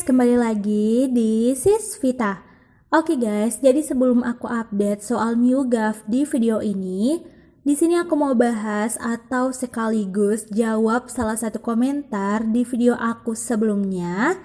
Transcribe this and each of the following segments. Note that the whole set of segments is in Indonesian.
kembali lagi di Sis Vita. Oke guys, jadi sebelum aku update soal NewGov di video ini, di sini aku mau bahas atau sekaligus jawab salah satu komentar di video aku sebelumnya.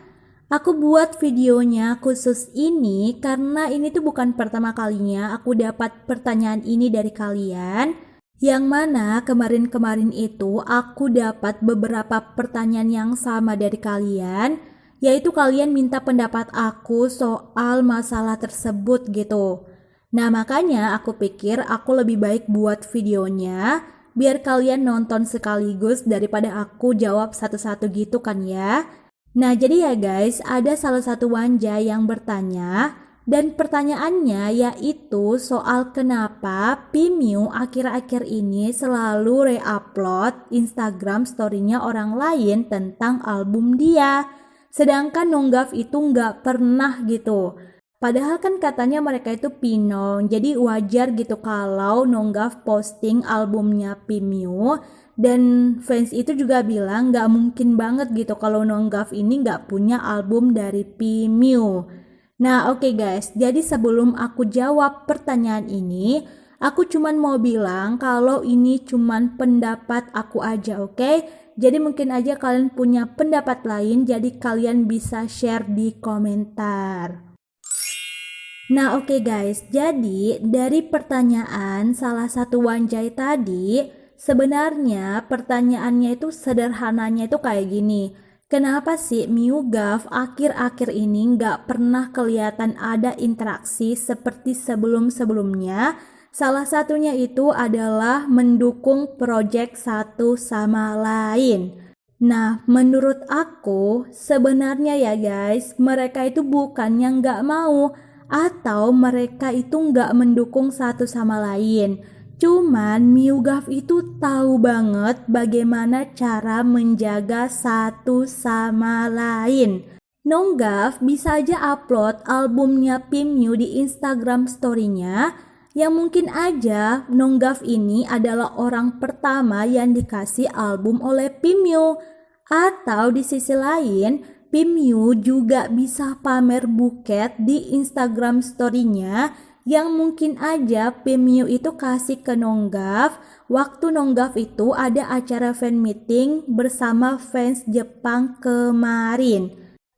Aku buat videonya khusus ini karena ini tuh bukan pertama kalinya aku dapat pertanyaan ini dari kalian. Yang mana kemarin-kemarin itu aku dapat beberapa pertanyaan yang sama dari kalian, yaitu kalian minta pendapat aku soal masalah tersebut gitu. Nah makanya aku pikir aku lebih baik buat videonya, biar kalian nonton sekaligus daripada aku jawab satu-satu gitu kan ya. Nah jadi ya guys, ada salah satu wanja yang bertanya, dan pertanyaannya yaitu soal kenapa Pimyu akhir-akhir ini selalu re-upload Instagram story-nya orang lain tentang album dia. Sedangkan Nonggav itu nggak pernah gitu. Padahal kan katanya mereka itu pinong, jadi wajar gitu kalau Nonggav posting albumnya Pimyu. Dan fans itu juga bilang nggak mungkin banget gitu kalau Nonggav ini nggak punya album dari Pimyu. Nah oke guys, jadi sebelum aku jawab pertanyaan ini, aku cuman mau bilang kalau ini cuman pendapat aku aja, oke? Jadi mungkin aja kalian punya pendapat lain, jadi kalian bisa share di komentar. Nah oke guys, jadi dari pertanyaan salah satu wanjai tadi, sebenarnya pertanyaannya itu sederhananya itu kayak gini. Kenapa sih NewGov akhir-akhir ini nggak pernah kelihatan ada interaksi seperti sebelum-sebelumnya? Salah satunya itu adalah mendukung proyek satu sama lain. Nah, menurut aku sebenarnya ya guys, mereka itu bukannya nggak mau atau mereka itu nggak mendukung satu sama lain. Cuman NewGov itu tahu banget bagaimana cara menjaga satu sama lain. Nonggav bisa aja upload albumnya Pimyu di Instagram story-nya, yang mungkin aja Nonggav ini adalah orang pertama yang dikasih album oleh Pimyu. Atau di sisi lain, Pimyu juga bisa pamer buket di Instagram story-nya, yang mungkin aja Pimyu itu kasih ke Nonggav waktu Nonggav itu ada acara fan meeting bersama fans Jepang kemarin.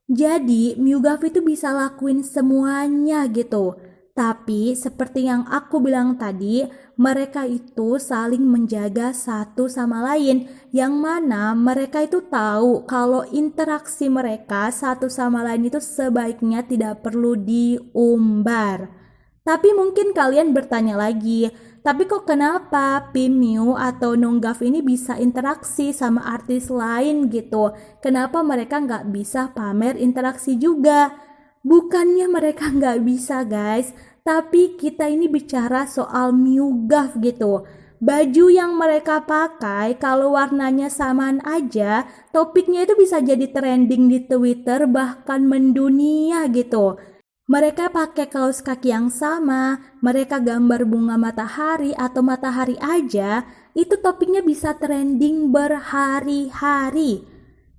Jadi NewGov itu bisa lakuin semuanya gitu. Tapi seperti yang aku bilang tadi, mereka itu saling menjaga satu sama lain, yang mana mereka itu tahu kalau interaksi mereka satu sama lain itu sebaiknya tidak perlu diumbar. Tapi mungkin kalian bertanya lagi, tapi kok kenapa Pimyu atau Nonggav ini bisa interaksi sama artis lain gitu? Kenapa mereka nggak bisa pamer interaksi juga? Bukannya mereka nggak bisa guys, tapi kita ini bicara soal NewGov gitu. Baju yang mereka pakai kalau warnanya samaan aja, topiknya itu bisa jadi trending di Twitter bahkan mendunia gitu. Mereka pakai kaos kaki yang sama, mereka gambar bunga matahari atau matahari aja, itu topiknya bisa trending berhari-hari.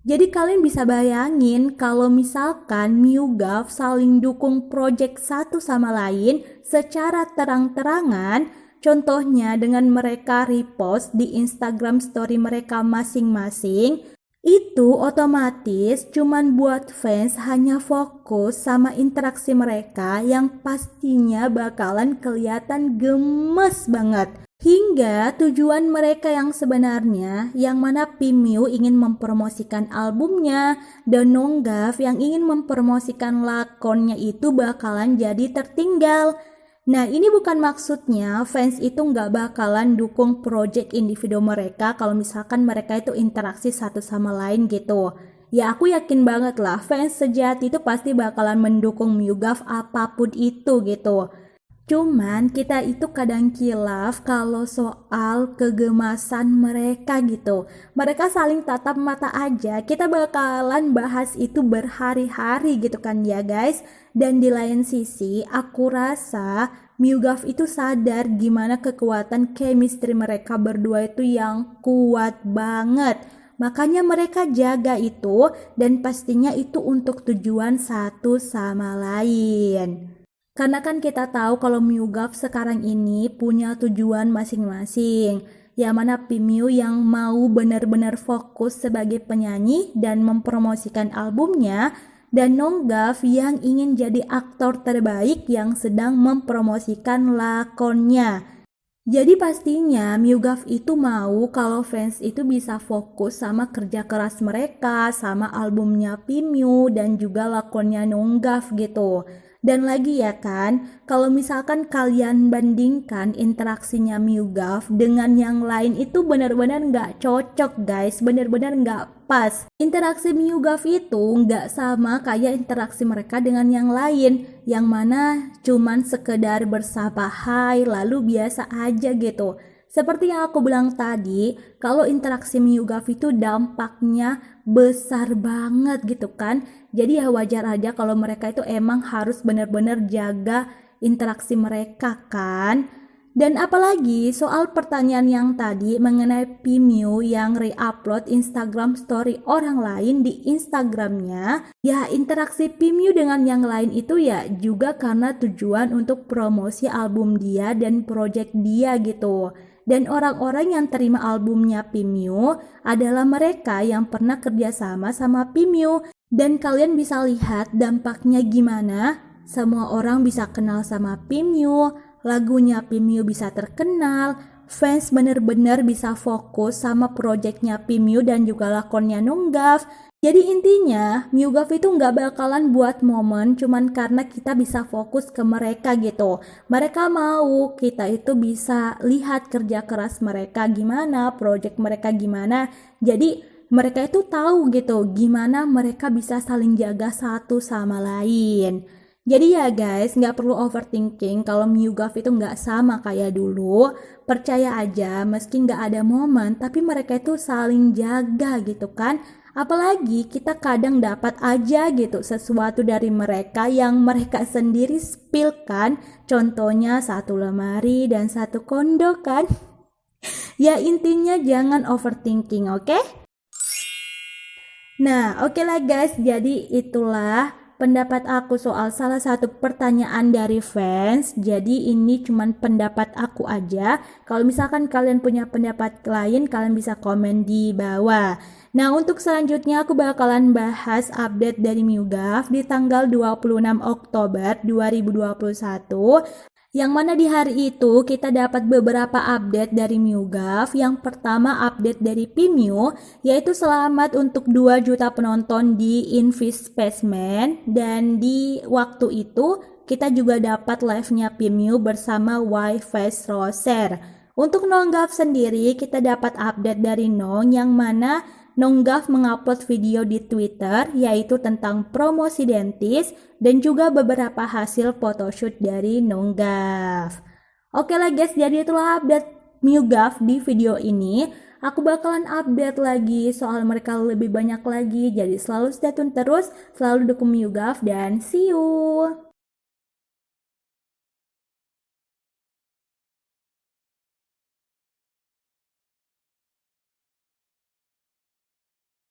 Jadi kalian bisa bayangin kalau misalkan NewGov saling dukung project satu sama lain secara terang-terangan, contohnya dengan mereka repost di Instagram story mereka masing-masing, itu otomatis cuman buat fans hanya fokus sama interaksi mereka yang pastinya bakalan kelihatan gemes banget. Hingga tujuan mereka yang sebenarnya, yang mana Pimyu ingin mempromosikan albumnya dan Nonggav yang ingin mempromosikan lakonnya itu bakalan jadi tertinggal. Nah ini bukan maksudnya fans itu nggak bakalan dukung project individu mereka kalau misalkan mereka itu interaksi satu sama lain gitu. Ya aku yakin banget lah fans sejati itu pasti bakalan mendukung NewGov apapun itu gitu. Cuman kita itu kadang kilaf kalau soal kegemasan mereka gitu. Mereka saling tatap mata aja, kita bakalan bahas itu berhari-hari gitu kan ya guys. Dan di lain sisi aku rasa NewGov itu sadar gimana kekuatan chemistry mereka berdua itu yang kuat banget. Makanya mereka jaga itu dan pastinya itu untuk tujuan satu sama lain. Karena kan kita tahu kalau MUGAV sekarang ini punya tujuan masing-masing. Yang mana Pimio yang mau benar-benar fokus sebagai penyanyi dan mempromosikan albumnya, dan Nonggav yang ingin jadi aktor terbaik yang sedang mempromosikan lakonnya. Jadi pastinya MUGAV itu mau kalau fans itu bisa fokus sama kerja keras mereka, sama albumnya Pimio dan juga lakonnya Nonggav gitu. Dan lagi ya kan, kalau misalkan kalian bandingkan interaksinya MUGAV dengan yang lain itu benar-benar nggak cocok guys, benar-benar nggak pas. Interaksi MUGAV itu nggak sama kayak interaksi mereka dengan yang lain, yang mana cuman sekedar bersapa hai lalu biasa aja gitu. Seperti yang aku bilang tadi, kalau interaksi MUGAV itu dampaknya besar banget gitu kan. Jadi ya wajar aja kalau mereka itu emang harus benar-benar jaga interaksi mereka kan. Dan apalagi soal pertanyaan yang tadi mengenai Pimio yang re-upload Instagram story orang lain di Instagramnya, ya interaksi Pimio dengan yang lain itu ya juga karena tujuan untuk promosi album dia dan project dia gitu. Dan orang-orang yang terima albumnya Pimio adalah mereka yang pernah kerjasama sama Pimio. Dan kalian bisa lihat dampaknya gimana. Semua orang bisa kenal sama Pimio, lagunya Pimio bisa terkenal, fans bener-bener bisa fokus sama projectnya Pimio dan juga lakonnya Nonggav. Jadi intinya MUGAV itu nggak bakalan buat momen cuman karena kita bisa fokus ke mereka gitu. Mereka mau kita itu bisa lihat kerja keras mereka gimana, project mereka gimana. Jadi mereka itu tahu gitu gimana mereka bisa saling jaga satu sama lain. Jadi ya guys, nggak perlu overthinking kalau MUGAV itu nggak sama kayak dulu. Percaya aja meski nggak ada momen, tapi mereka itu saling jaga gitu kan. Apalagi kita kadang dapat aja gitu sesuatu dari mereka yang mereka sendiri spill kan. Contohnya satu lemari dan satu kondo kan. Ya intinya jangan overthinking, oke? Nah, oke lah guys, jadi itulah pendapat aku soal salah satu pertanyaan dari fans. Jadi ini cuman pendapat aku aja. Kalau misalkan kalian punya pendapat lain, kalian bisa komen di bawah. Nah, untuk selanjutnya aku bakalan bahas update dari MUGAV di tanggal 26 Oktober 2021. Yang mana di hari itu kita dapat beberapa update dari MUGAV. Yang pertama update dari Pimio, yaitu selamat untuk 2 juta penonton di Invis Spaceman. Dan di waktu itu kita juga dapat live-nya Pimio bersama Y-Face Roser. Untuk Nonggav sendiri kita dapat update dari Nong yang mana Nonggav mengupload video di Twitter yaitu tentang promosi Dentist dan juga beberapa hasil photoshoot dari Nonggav. Oke lah guys, jadi itulah update MUGAV di video ini. Aku bakalan update lagi soal mereka lebih banyak lagi. Jadi selalu stay tune terus, selalu dukung MUGAV dan see you!